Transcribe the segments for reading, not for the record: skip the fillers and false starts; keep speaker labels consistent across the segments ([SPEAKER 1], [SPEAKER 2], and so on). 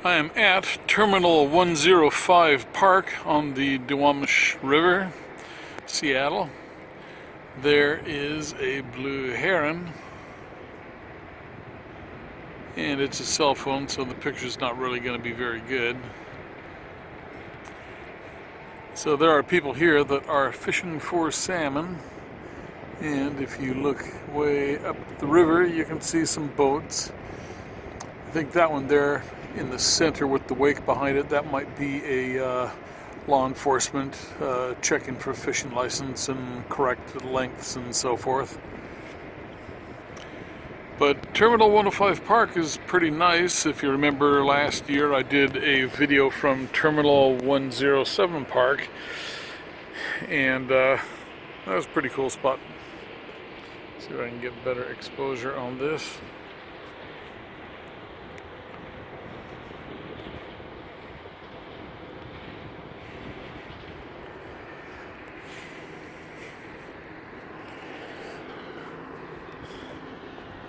[SPEAKER 1] I am at Terminal 105 Park on the Duwamish River, Seattle. There is a blue heron, and it's a cell phone, so the picture's not really going to be very good. So there are people here that are fishing for salmon, and if you look way up the river, you can see some boats. I think that one there in the center with the wake behind it, that might be a law enforcement checking for fishing license and correct lengths and so forth. But Terminal 105 Park is pretty nice. If you remember last year, I did a video from Terminal 107 Park, and that was a pretty cool spot. See if I can get better exposure on this.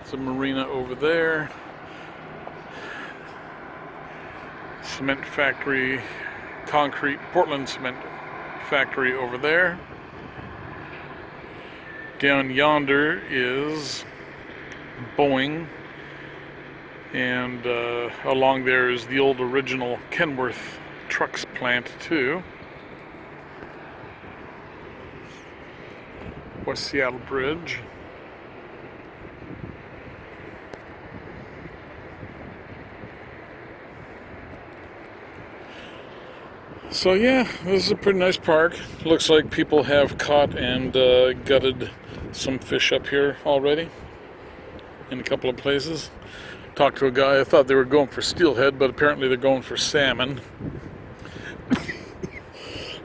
[SPEAKER 1] It's a marina over there. Cement factory, concrete, Portland cement factory over there. Down yonder is Boeing, and along there is the old original Kenworth trucks plant too. West Seattle Bridge. So yeah, this is a pretty nice park. Looks like people have caught and gutted some fish up here already in a couple of places. Talked to a guy, I thought they were going for steelhead, but apparently they're going for salmon.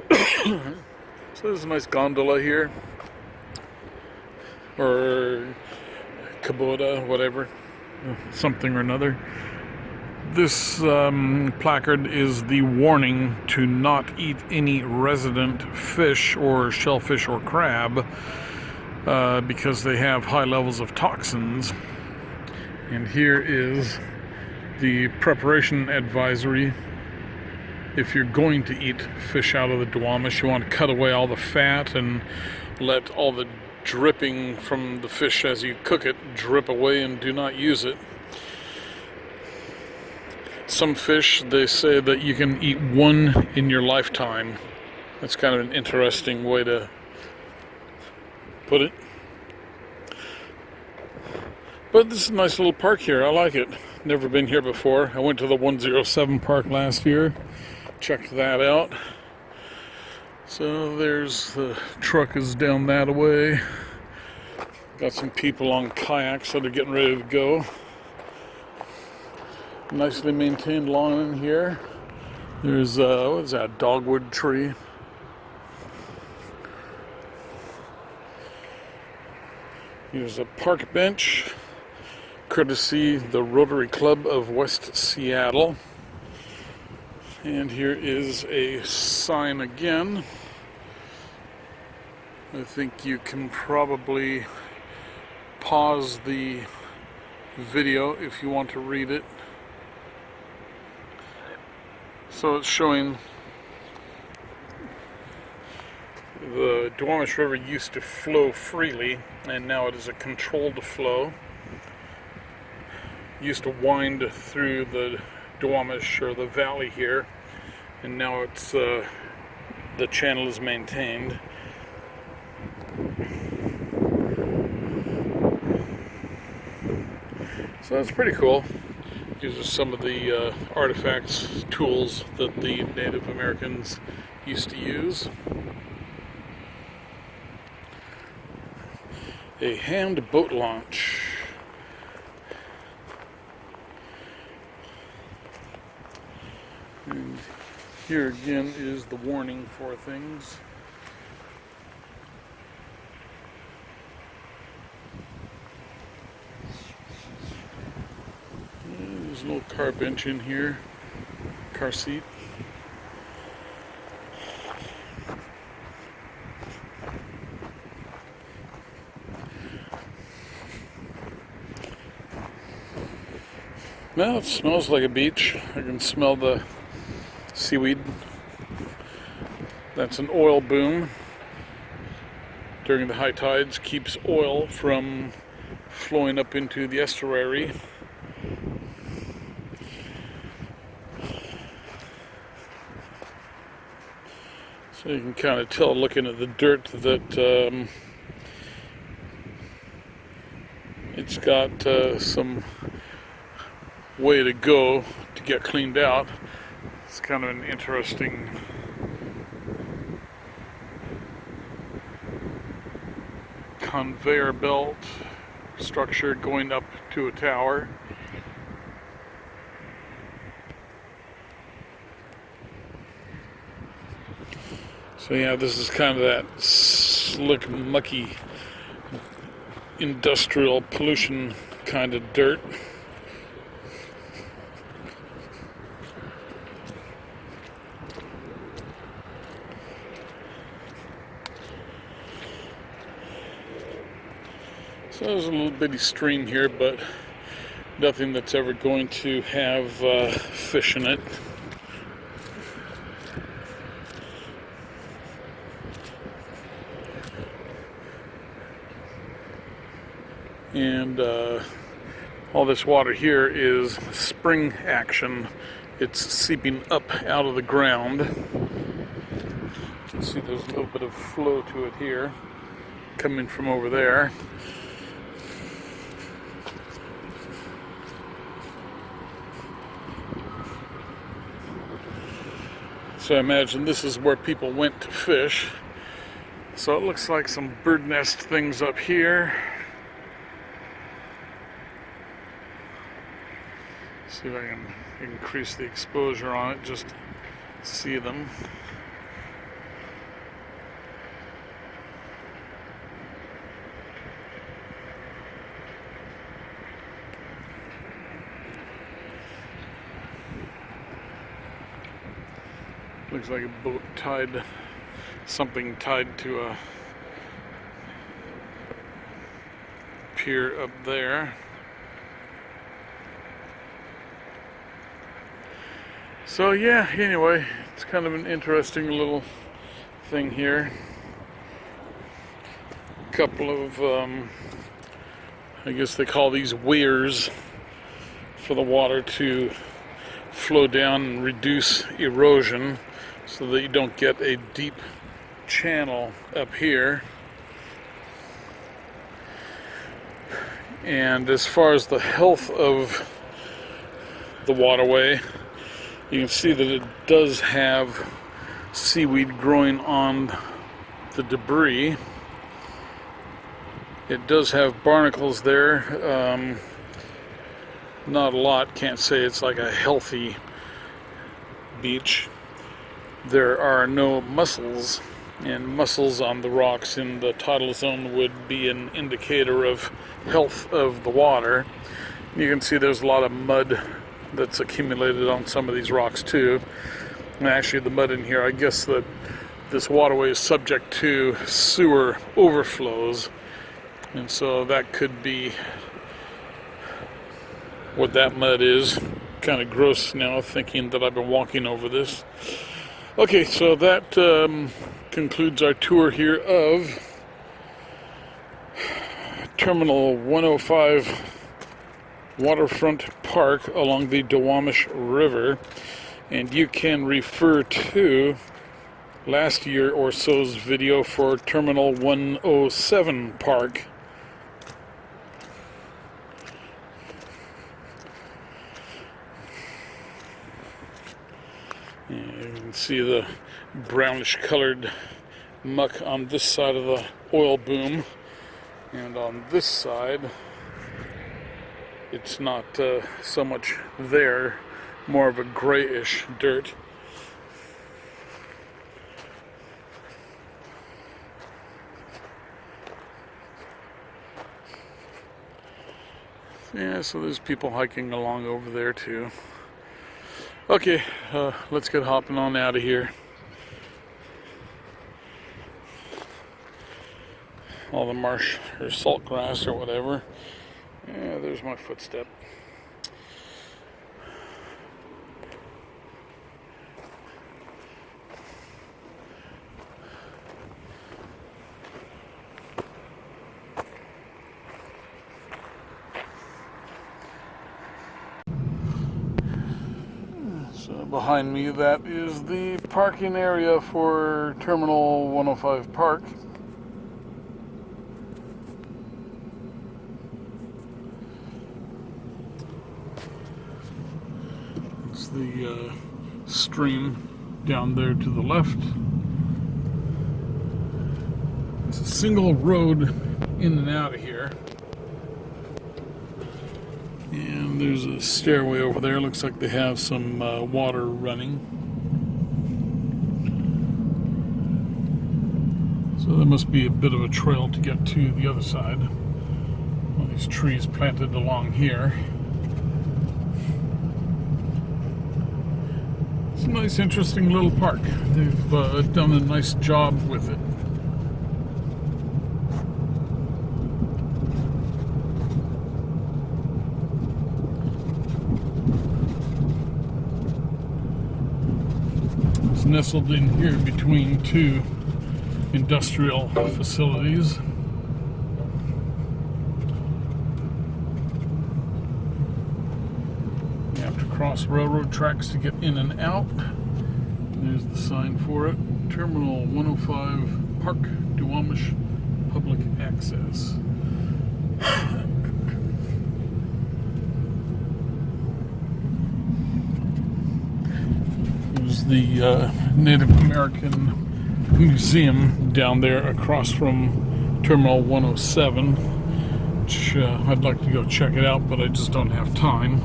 [SPEAKER 1] So there's a nice gondola here, or Kubota, whatever, something or another. This placard is the warning to not eat any resident fish or shellfish or crab because they have high levels of toxins. And here is the preparation advisory. If you're going to eat fish out of the Duwamish, you want to cut away all the fat and let all the dripping from the fish as you cook it drip away, and do not use it. Some fish, they say that you can eat one in your lifetime. That's kind of an interesting way to put it. But this is a nice little park here. I like it. Never been here before. I went to the 107 park last year. Checked that out. So there's the truck is down that way. Got some people on kayaks that are getting ready to go. Nicely maintained lawn in here. There's what is that, dogwood tree? Here's a park bench, courtesy the Rotary Club of West Seattle. And here is a sign again. I think you can probably pause the video if you want to read it. So it's showing the Duwamish River used to flow freely, and now it is a controlled flow. Used to wind through the Duwamish, or the valley here, and now it's the channel is maintained. So that's pretty cool. These are some of the artifacts, tools that the Native Americans used to use. A hand boat launch. And here again is the warning for things. There's a little car bench in here, car seat. Well, it smells like a beach. I can smell the seaweed. That's an oil boom. During the high tides, keeps oil from flowing up into the estuary. So you can kind of tell looking at the dirt that it's got some way to go to get cleaned out. It's kind of an interesting conveyor belt structure going up to a tower. So yeah, this is kind of that slick, mucky, industrial pollution kind of dirt. So there's a little bitty stream here, but nothing that's ever going to have fish in it. And all this water here is spring action. It's seeping up out of the ground. You can see there's a little bit of flow to it here, coming from over there. So I imagine this is where people went to fish. So it looks like some bird nest things up here. See if I can increase the exposure on it, just see them. Looks like a boat tied, something tied to a pier up there. So yeah, anyway, it's kind of an interesting little thing here. A couple of, I guess they call these weirs for the water to flow down and reduce erosion so that you don't get a deep channel up here. And as far as the health of the waterway, you can see that it does have seaweed growing on the debris. It does have barnacles there. Not a lot, can't say it's like a healthy beach. There are no mussels, and mussels on the rocks in the tidal zone would be an indicator of health of the water. You can see there's a lot of mud that's accumulated on some of these rocks too. And actually the mud in here, I guess that this waterway is subject to sewer overflows, and so that could be what that mud is. Kind of gross now thinking that I've been walking over this. Okay, so that concludes our tour here of Terminal 105 Waterfront Park along the Duwamish River, and you can refer to last year or so's video for Terminal 107 Park. You can see the brownish colored muck on this side of the oil boom, and on this side it's not so much there, more of a grayish dirt. Yeah, so there's people hiking along over there too. Okay, let's get hopping on out of here. All the marsh or salt grass or whatever. Yeah, there's my footstep. So behind me, that is the parking area for Terminal 105 Park. It's the stream down there to the left. It's a single road in and out of here. And there's a stairway over there. Looks like they have some water running. So there must be a bit of a trail to get to the other side. All these trees planted along here. It's a nice, interesting little park. They've done a nice job with it. It's nestled in here between two industrial facilities. You have to cross railroad tracks to get in and out. There's the sign for it. Terminal 105 Park, Duwamish Public Access. There's the Native American Museum down there across from Terminal 107, which I'd like to go check it out, but I just don't have time.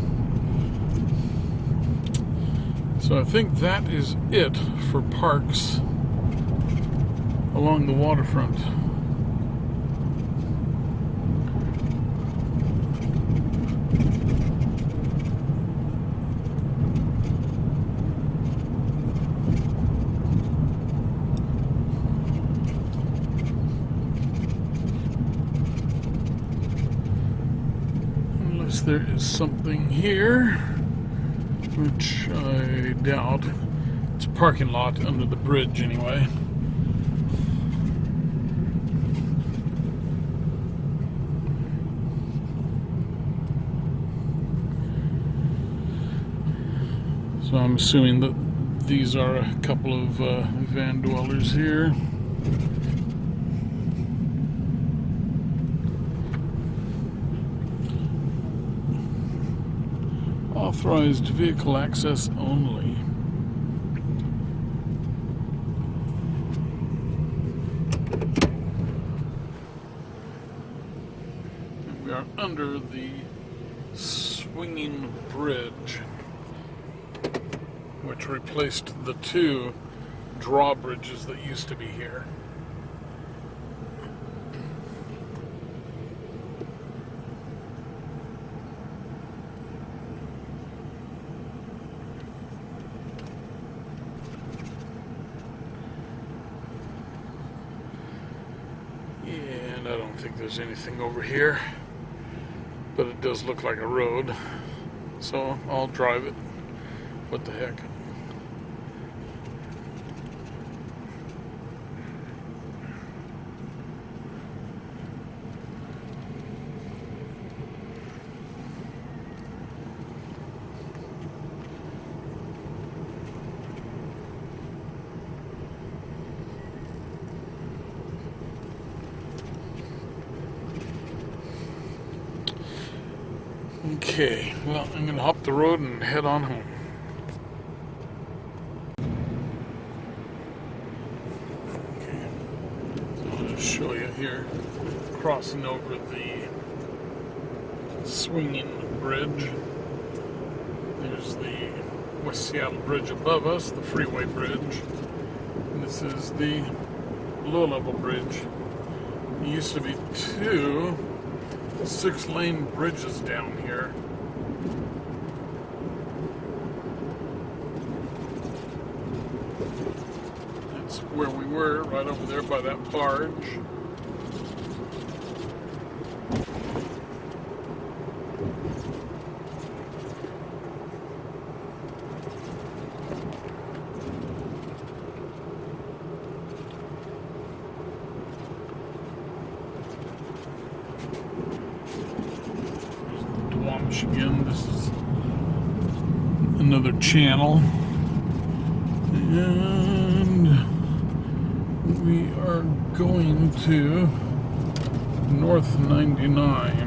[SPEAKER 1] So I think that is it for parks along the waterfront. Unless there is something here, which I doubt. It's a parking lot under the bridge anyway. So I'm assuming that these are a couple of van dwellers here. Authorized vehicle access only. And we are under the swinging bridge, which replaced the two drawbridges that used to be here. And I don't think there's anything over here, but it does look like a road, so I'll drive it. What the heck? Okay, well, I'm going to hop the road and head on home. Okay, so I'll just show you here, crossing over the swinging bridge. There's the West Seattle Bridge above us, the Freeway Bridge. And this is the low-level bridge. There used to be two 6-lane bridges down here. That's where we were, right over there by that barge. Again, this is another channel. And we are going to North 99.